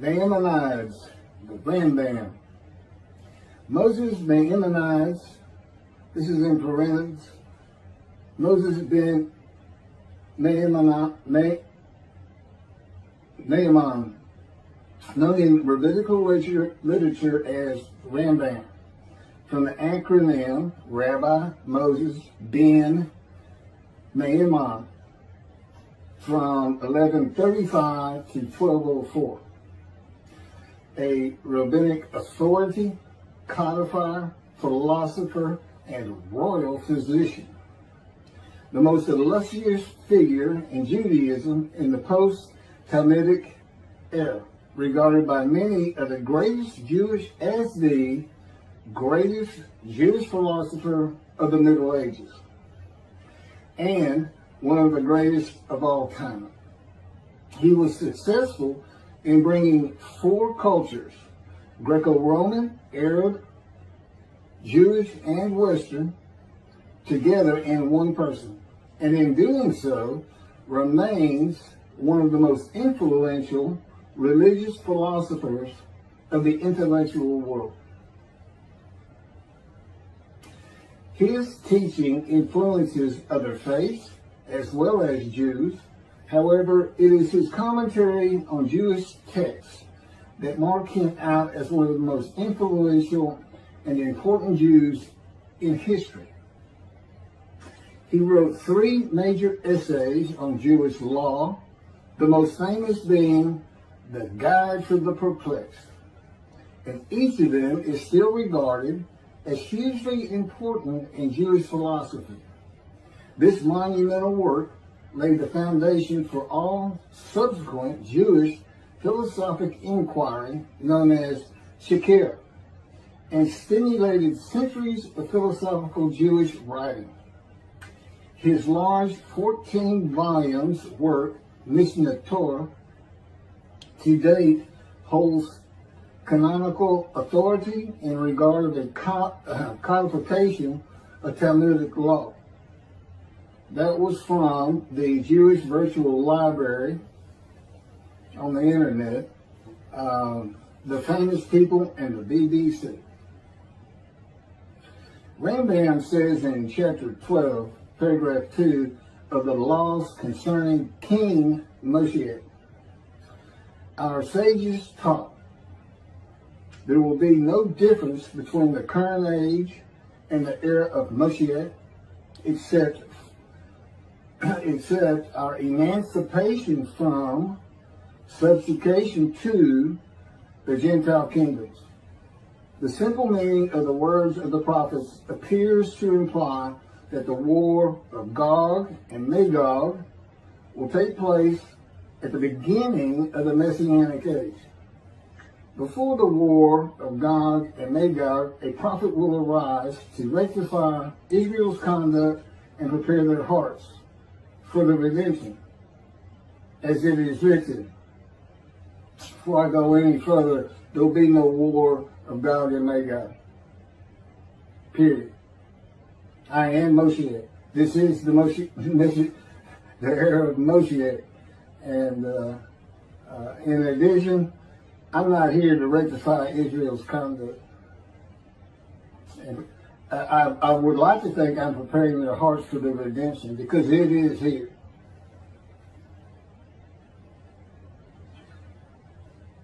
Maimonides, the Rambam. Moses Maimonides, this is in parentheses, Moses Ben Maimon, known in rabbinical literature as Rambam, from the acronym Rabbi Moses Ben Maimon, from 1135 to 1204. A rabbinic authority, codifier, philosopher, and royal physician. The most illustrious figure in Judaism in the post-talmudic era, regarded by many as the greatest Jewish philosopher of the Middle Ages, and one of the greatest of all time. He was successful in bringing four cultures, Greco-Roman, Arab, Jewish, and Western, together in one person, and in doing so remains one of the most influential religious philosophers of the intellectual world. His teaching influences other faiths as well as Jews. However, it is his commentary on Jewish texts that mark him out as one of the most influential and important Jews in history. He wrote 3 major essays on Jewish law, the most famous being The Guide for the Perplexed. And each of them is still regarded as hugely important in Jewish philosophy. This monumental work laid the foundation for all subsequent Jewish philosophic inquiry known as Chakirah, and stimulated centuries of philosophical Jewish writing. His large 14 volumes work, Mishneh Torah, to date holds canonical authority in regard of the codification of Talmudic law. That was from the Jewish Virtual Library on the internet, the Famous People, and the BBC. Rambam says in chapter 12, paragraph 2 of the laws concerning King Moshiach, our sages taught there will be no difference between the current age and the era of Moshiach, except our emancipation from subjugation to the Gentile kingdoms. The simple meaning of the words of the prophets appears to imply that the war of Gog and Magog will take place at the beginning of the Messianic Age. Before the war of Gog and Magog, a prophet will arise to rectify Israel's conduct and prepare their hearts for the redemption, as it is written. Before I go any further, there will be no war of Gog and Magog. Period. I am Moshiach. This is the the era of Moshiach. And in addition, I'm not here to rectify Israel's conduct. And I would like to think I'm preparing their hearts for the redemption, because it is here.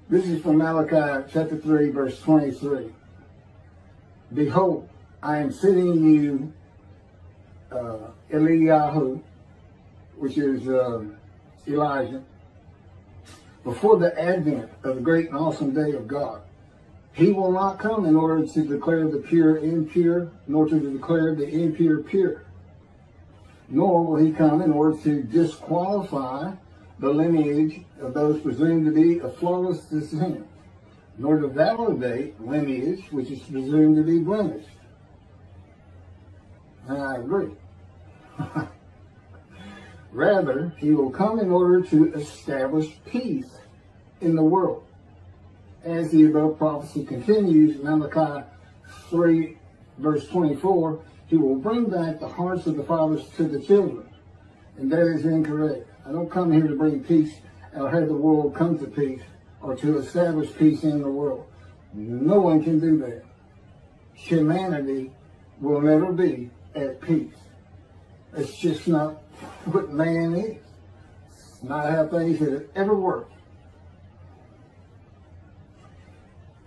This is from Malachi chapter 3, verse 23. Behold, I am sending you Eliyahu, which is Elijah, before the advent of the great and awesome day of God. He will not come in order to declare the pure impure, nor to declare the impure pure. Nor will he come in order to disqualify the lineage of those presumed to be of flawless descent, nor to validate lineage which is presumed to be blemished. And I agree. Rather, he will come in order to establish peace in the world. As the above prophecy continues, Malachi 3, verse 24, he will bring back the hearts of the fathers to the children. And that is incorrect. I don't come here to bring peace or have the world come to peace. or to establish peace in the world. No one can do that. Humanity will never be at peace. It's just not what man is. It's not how things have ever worked.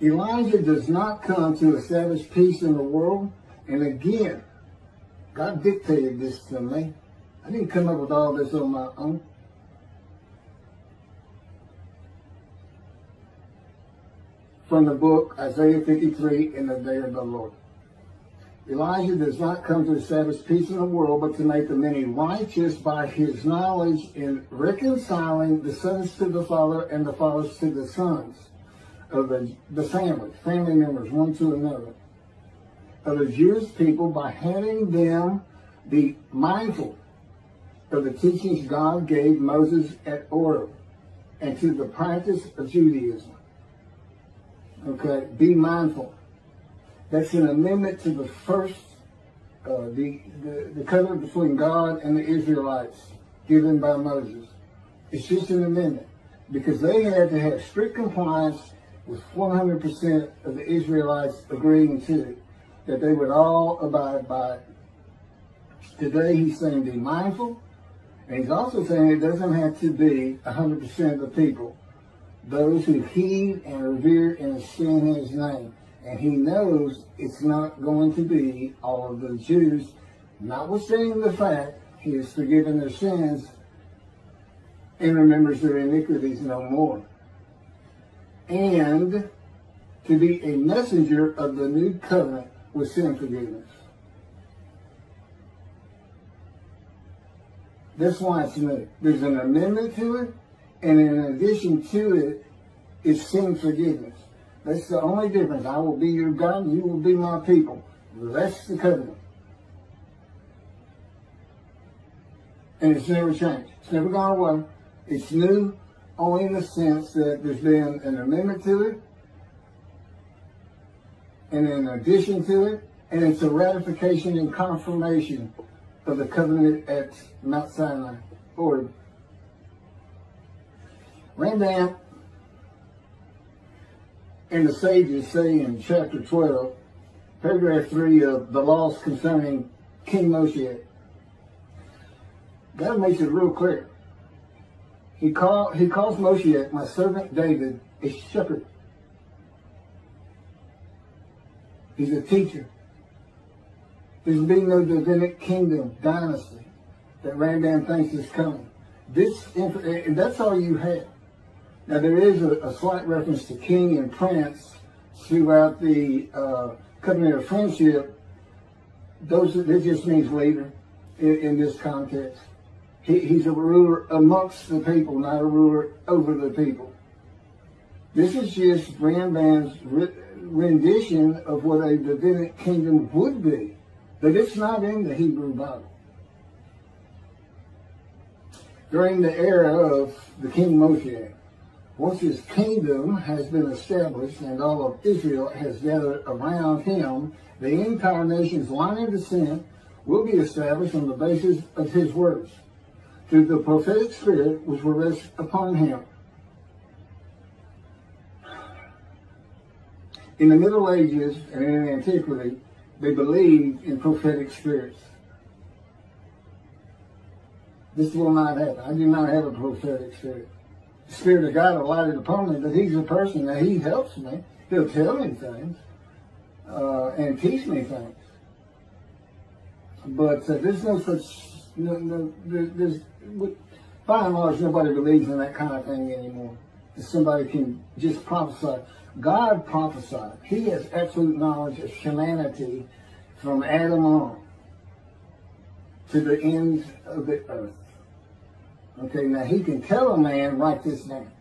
Elijah does not come to establish peace in the world. And again, God dictated this to me. I didn't come up with all this on my own. From the book Isaiah 53, In the Day of the Lord. Elijah does not come to establish peace in the world, but to make the many righteous by his knowledge in reconciling the sons to the Father and the fathers to the sons of the family members, one to another, of the Jewish people, by having them be mindful of the teachings God gave Moses at Horeb, and to the practice of Judaism. Okay, be mindful. That's an amendment to the first, the covenant between God and the Israelites given by Moses. It's just an amendment because they had to have strict compliance with 100% of the Israelites agreeing to it, that they would all abide by it. Today he's saying be mindful, and he's also saying it doesn't have to be 100% of the people, those who heed and revere and esteem his name. And he knows it's not going to be all of the Jews, notwithstanding the fact he has forgiven their sins and remembers their iniquities no more. And to be a messenger of the new covenant with sin forgiveness. That's why it's new. There's an amendment to it, and in addition to it, it's sin forgiveness. That's the only difference. I will be your God, and you will be my people. That's the covenant. And it's never changed. It's never gone away. It's new only in the sense that there's been an amendment to it, and in addition to it, and it's a ratification and confirmation of the covenant at Mount Sinai, Horeb. Rambam and the sages say in chapter 12, paragraph 3 of the laws concerning King Moshiach, God makes it real clear. He calls Moshiach, my servant David, a shepherd. He's a teacher. There's been no Davidic kingdom dynasty that Rambam thinks is coming. And that's all you have. Now, there is a slight reference to king and prince throughout the covenant of friendship. That just means leader in this context. He's a ruler amongst the people, not a ruler over the people. This is just Rambam's rendition of what a Davidic kingdom would be, but it's not in the Hebrew Bible. During the era of the King Moshiach, once his kingdom has been established and all of Israel has gathered around him, the entire nation's line of descent will be established on the basis of his words, through the prophetic spirit which will rest upon him. In the Middle Ages and in antiquity, they believed in prophetic spirits. This will not happen. I do not have a prophetic spirit. The Spirit of God alighted upon me, but he's a person that he helps me. He'll tell me things and teach me things. But there's no such, by and large, nobody believes in that kind of thing anymore. That somebody can just prophesy. God prophesied. He has absolute knowledge of humanity from Adam on to the end of the earth. Okay, now he can tell a man, write this down,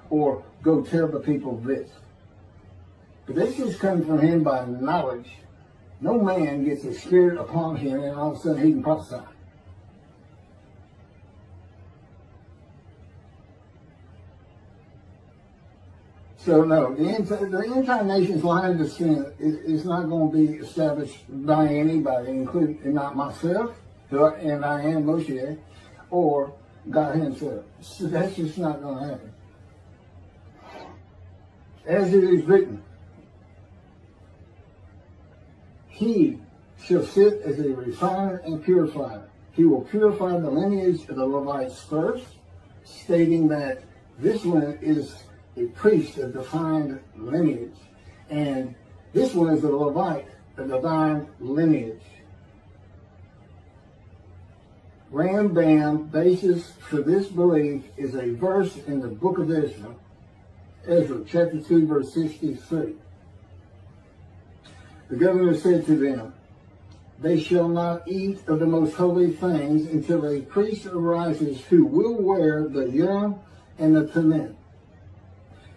or go tell the people this. But this just comes from him by knowledge. No man gets a spirit upon him and all of a sudden he can prophesy. So no, the entire nation's line of descent is not going to be established by anybody, including not myself, and I am Moshiach, or God himself. So that's just not going to happen. As it is written, he shall sit as a refiner and purifier. He will purify the lineage of the Levites first, stating that this one is a priest of defined lineage, and this one is a Levite, a divine lineage. Rambam basis for this belief is a verse in the book of Ezra, chapter 2, verse 63. The governor said to them, they shall not eat of the most holy things until a priest arises who will wear the Urim and the Thummim.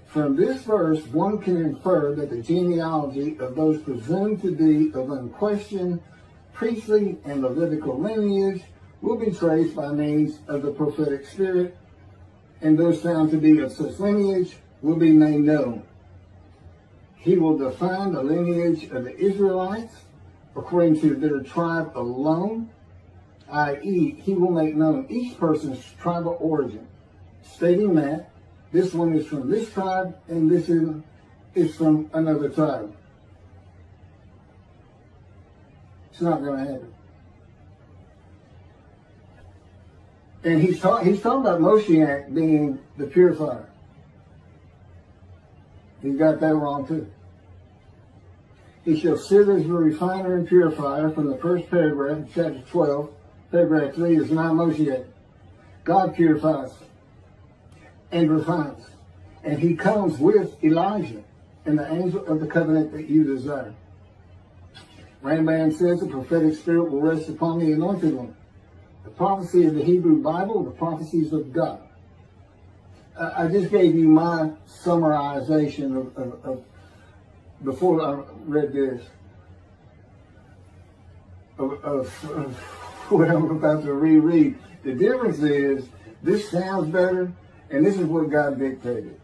From this verse, one can infer that the genealogy of those presumed to be of unquestioned priestly and Levitical lineage will be traced by means of the prophetic spirit, and those found to be of such lineage will be made known. He will define the lineage of the Israelites according to their tribe alone, i.e., he will make known each person's tribal origin, stating that this one is from this tribe and this is from another tribe. It's not going to happen. And he's talking about Moshiach being the purifier. He got that wrong too. He shall sit as a refiner and purifier from the first paragraph, chapter 12. Paragraph 3 is not Moshiach. God purifies and refines. And he comes with Elijah and the angel of the covenant that you desire. Rambam says the prophetic spirit will rest upon the anointed one. The prophecy of the Hebrew Bible, the prophecies of God. I just gave you my summarization of before I read this, of what I'm about to reread. The difference is, this sounds better, and this is what God dictated.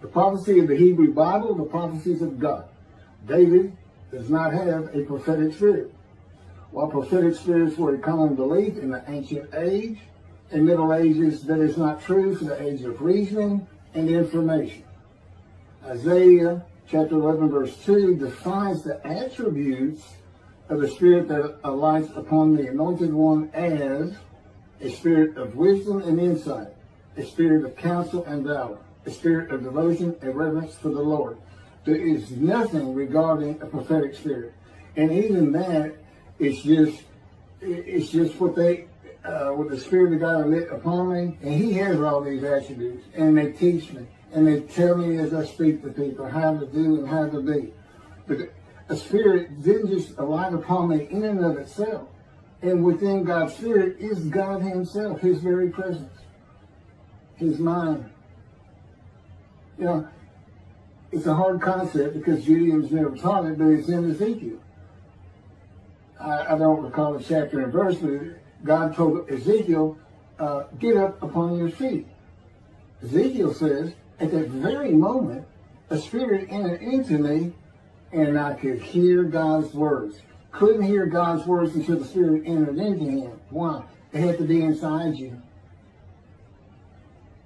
The prophecy of the Hebrew Bible, the prophecies of God. David does not have a prophetic spirit. While prophetic spirits were a common belief in the ancient age and Middle Ages, that is not true for the age of reasoning and information. Isaiah chapter 11 verse 2 defines the attributes of the spirit that alights upon the anointed one as a spirit of wisdom and insight, a spirit of counsel and valor, a spirit of devotion and reverence for the Lord. There is nothing regarding a prophetic spirit, and even that it's just what the Spirit of God lit upon me, and He has all these attributes, and they teach me, and they tell me as I speak to people how to do and how to be. But a spirit didn't just alight upon me in and of itself, and within God's Spirit is God Himself, His very presence, His mind. You know, it's a hard concept because Judaism's never taught it, but it's in Ezekiel. I don't recall the chapter and verse, but God told Ezekiel, get up upon your feet. Ezekiel says, at that very moment, a spirit entered into me, and I could hear God's words. Couldn't hear God's words until the spirit entered into him. Why? They had to be inside you.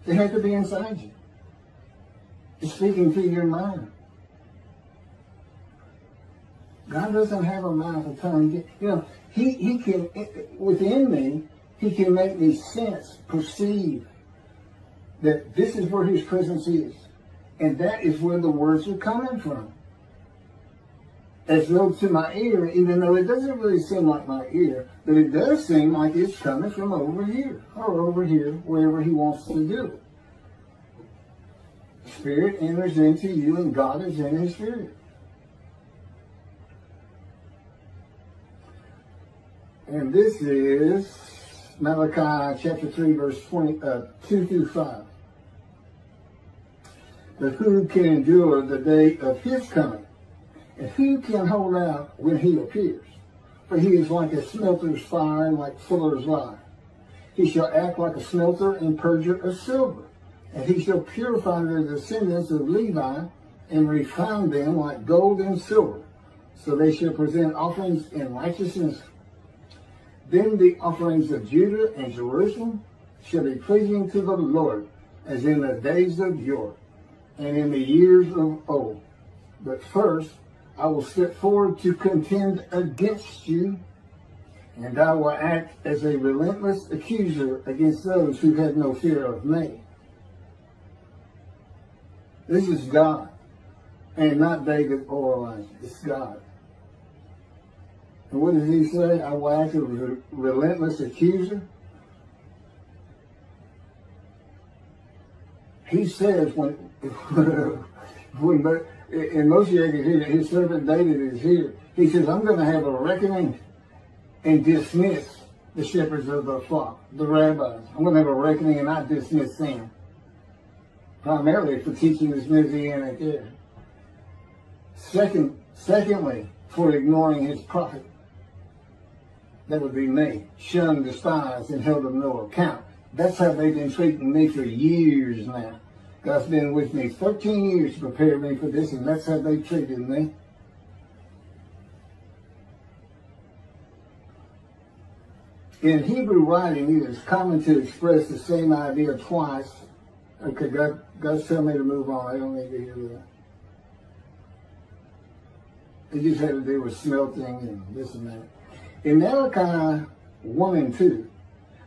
They had to be inside you. It's speaking to your mind. God doesn't have a mouth and tongue. You know, he can, within me, He can make me sense, perceive that this is where His presence is. And that is where the words are coming from. As though to my ear, even though it doesn't really seem like my ear, but it does seem like it's coming from over here, or over here, wherever He wants to do it. The Spirit enters into you, and God is in His Spirit. And this is Malachi chapter 3, verse 2 through 5. But who can endure the day of His coming? And who can hold out when He appears? For He is like a smelter's fire and like fuller's lye. He shall act like a smelter and purger of silver. And He shall purify the descendants of Levi and refine them like gold and silver. So they shall present offerings in righteousness Then the offerings of Judah and Jerusalem shall be pleasing to the Lord, as in the days of yore, and in the years of old. But first I will step forward to contend against you, and I will act as a relentless accuser against those who have no fear of me. This is God, and not David or Elijah. It's God. And what does he say? I will act as a relentless accuser. He says when in Moshiach is here, his servant David is here, he says, I'm going to have a reckoning and dismiss the shepherds of the flock, the rabbis. I'm going to have a reckoning and not dismiss them. Primarily for teaching this Messianic Era. Secondly, for ignoring his prophet. That would be me. Shunned, despised, and held of no account. That's how they've been treating me for years now. God's been with me 13 years to prepare me for this, and that's how they treated me. In Hebrew writing, it is common to express the same idea twice. Okay, God's telling me to move on. I don't need to hear that. It just had to do with smelting and this and that. In Malachi 1 and 2,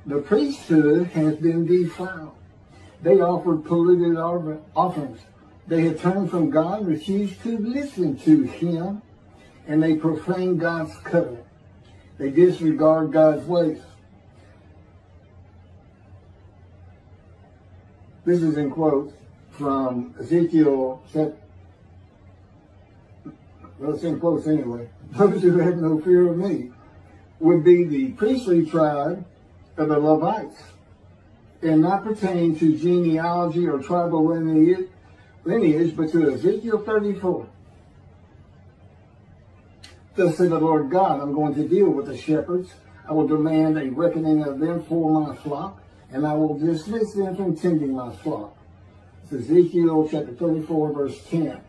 the priesthood has been defiled. They offered polluted offerings. They had turned from God, refused to listen to him, and they profaned God's covenant. They disregard God's ways. This is in quotes from Ezekiel, well, it's in quotes anyway. Those who have no fear of me would be the priestly tribe of the Levites, and not pertain to genealogy or tribal lineage, but to Ezekiel 34. Thus said the Lord God, I'm going to deal with the shepherds. I will demand a reckoning of them for my flock, and I will dismiss them from tending my flock. It's Ezekiel chapter 34, verse 10.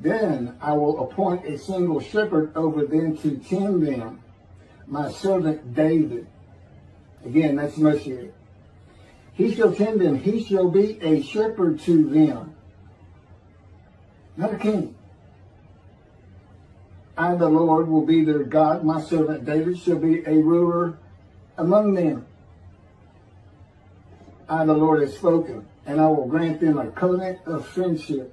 Then I will appoint a single shepherd over them to tend them, my servant David. Again, that's Moshiach. He shall tend them. He shall be a shepherd to them. Not a king. I, the Lord, will be their God. My servant David shall be a ruler among them. I, the Lord, have spoken, and I will grant them a covenant of friendship.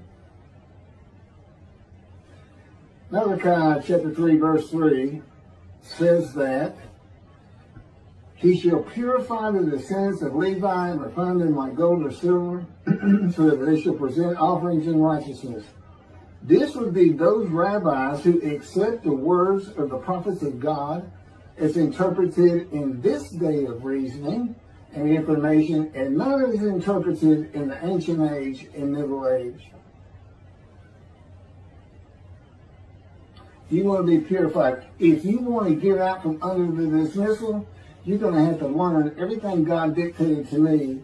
Malachi chapter 3, verse 3 says that he shall purify the descendants of Levi and refine them like gold or silver, so that they shall present offerings in righteousness. This would be those rabbis who accept the words of the prophets of God as interpreted in this day of reasoning and information, and not as interpreted in the ancient age and middle age. You want to be purified. If you want to get out from under the dismissal, you're going to have to learn everything God dictated to me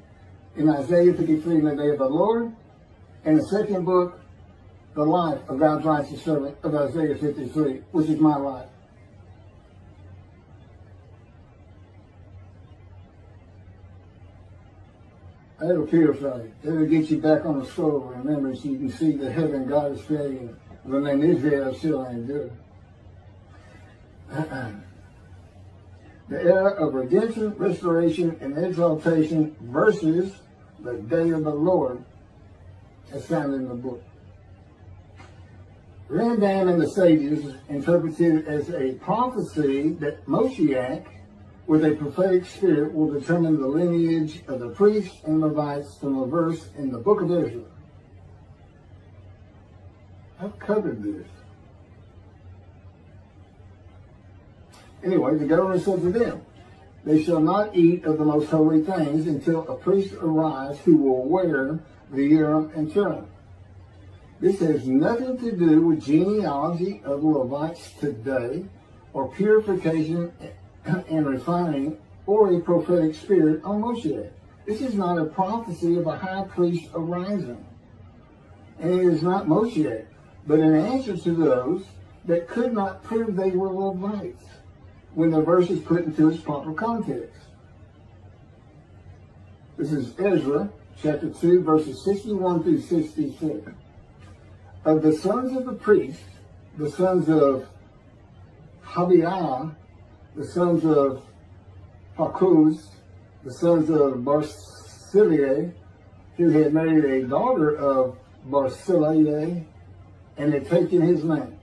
in Isaiah 53 in the day of the Lord, and the second book, the life of God's righteous servant of Isaiah 53, which is my life. That'll purify you. That'll get you back on the scroll of remembrance so you can see the heaven God is creating. The name Israel still ain't good. The era of redemption, restoration, and exaltation versus the day of the Lord as found in the book. Rambam and the sages interpreted it as a prophecy that Moshiach, with a prophetic spirit, will determine the lineage of the priests and Levites from a verse in the book of Israel. I've covered this. Anyway, the governor said to them, they shall not eat of the most holy things until a priest arrives who will wear the Urim and Thummim. This has nothing to do with genealogy of Levites today, or purification and refining, or a prophetic spirit on Moshiach. This is not a prophecy of a high priest arising. And it is not Moshiach, but an answer to those that could not prove they were Levites. when the verse is put into its proper context. This is Ezra, chapter 2, verses 61 through 66. Of the sons of the priests, the sons of Habiah, the sons of Hakuz, the sons of Barzillai, who had married a daughter of Barzillai and had taken his name.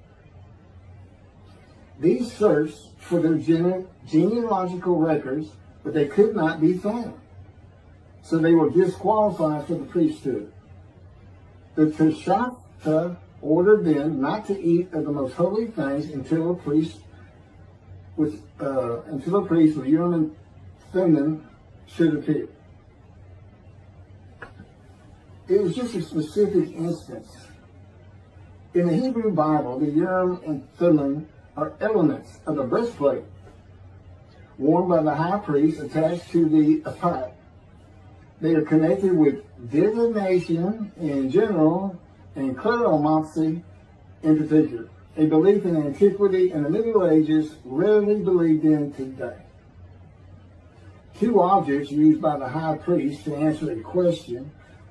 These searched for their genealogical records, but they could not be found. So they were disqualified for the priesthood. The Teshachta ordered them not to eat of the most holy things until a priest with Urim and Thummim should appear. It was just a specific instance. In the Hebrew Bible, the Urim and Thummim are elements of the breastplate worn by the high priest attached to the ephod. They are connected with divination in general and cleromancy in particular, a belief in antiquity and the Middle Ages rarely believed in today. Two objects used by the high priest to answer a question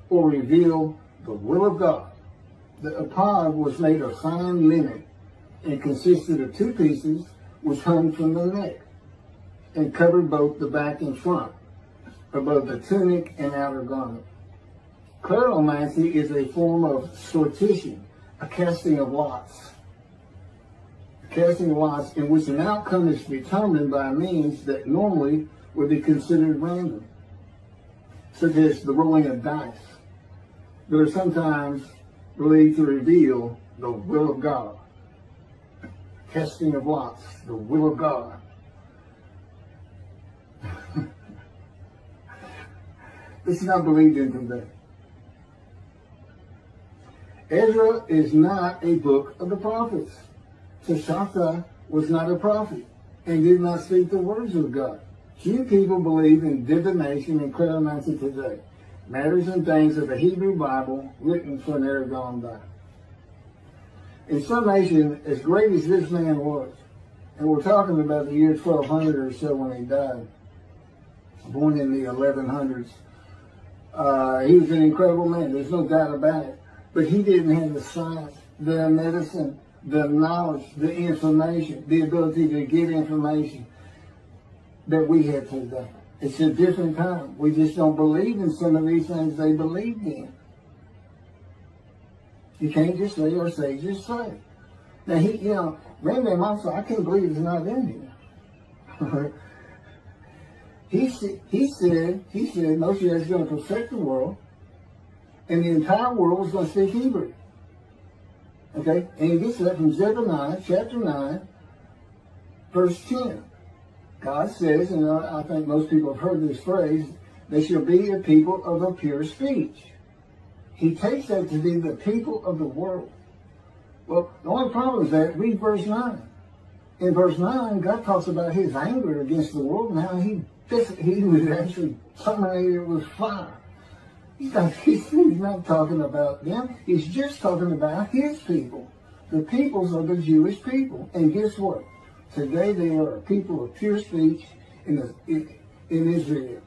or reveal the will of God. The ephod was made of fine linen and consisted of two pieces which hung from the neck and covered both the back and front, above the tunic and outer garment. Cleromancy is a form of sortition, a casting of lots. A casting of lots in which an outcome is determined by means that normally would be considered random, such as the rolling of dice, that are sometimes believed to reveal the will of God. Casting of lots, the will of God. This is not believed in today. Ezra is not a book of the prophets. Teshachta was not a prophet and did not speak the words of God. Few people believe in divination and cleromancy today, matters and things of the Hebrew Bible written for an era gone by. In summation, as great as this man was, and we're talking about the year 1200 or so when he died, born in the 1100s, he was an incredible man, there's no doubt about it. But he didn't have the science, the medicine, the knowledge, the information, the ability to get information that we have today. It's a different time. We just don't believe in some of these things they believed in. You can't just say or say, just say. Now, Rambam also, I can't believe it's not in here. He said Moshiach is going to perfect the world, and the entire world is going to speak Hebrew. Okay? And he gets that from Zephaniah chapter 9, verse 10. God says, and I think most people have heard this phrase, they shall be a people of a pure speech. He takes that to be the people of the world. Well, the only problem is that, read verse 9. In verse 9, God talks about his anger against the world and how he was actually terminated with fire. He's not talking about them. He's just talking about his people. The peoples are the Jewish people. And guess what? Today they are a people of pure speech in Israel.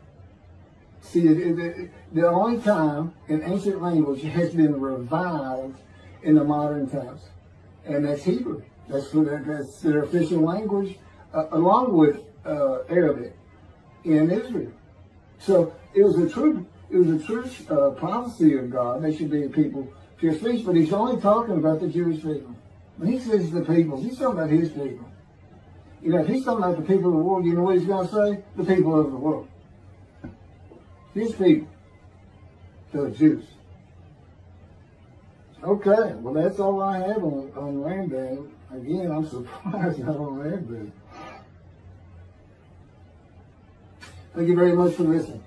See, the only time an ancient language has been revived in the modern times, and that's Hebrew. That's their official language, along with Arabic in Israel. So it was a true prophecy of God. They should be a people of pure speech, but he's only talking about the Jewish people. When he says the people, he's talking about his people. If he's talking about the people of the world, you know what he's going to say? The people of the world. His people. The Jews. Okay, well that's all I have on Rambam. Again, I'm surprised not on Rambam. Thank you very much for listening.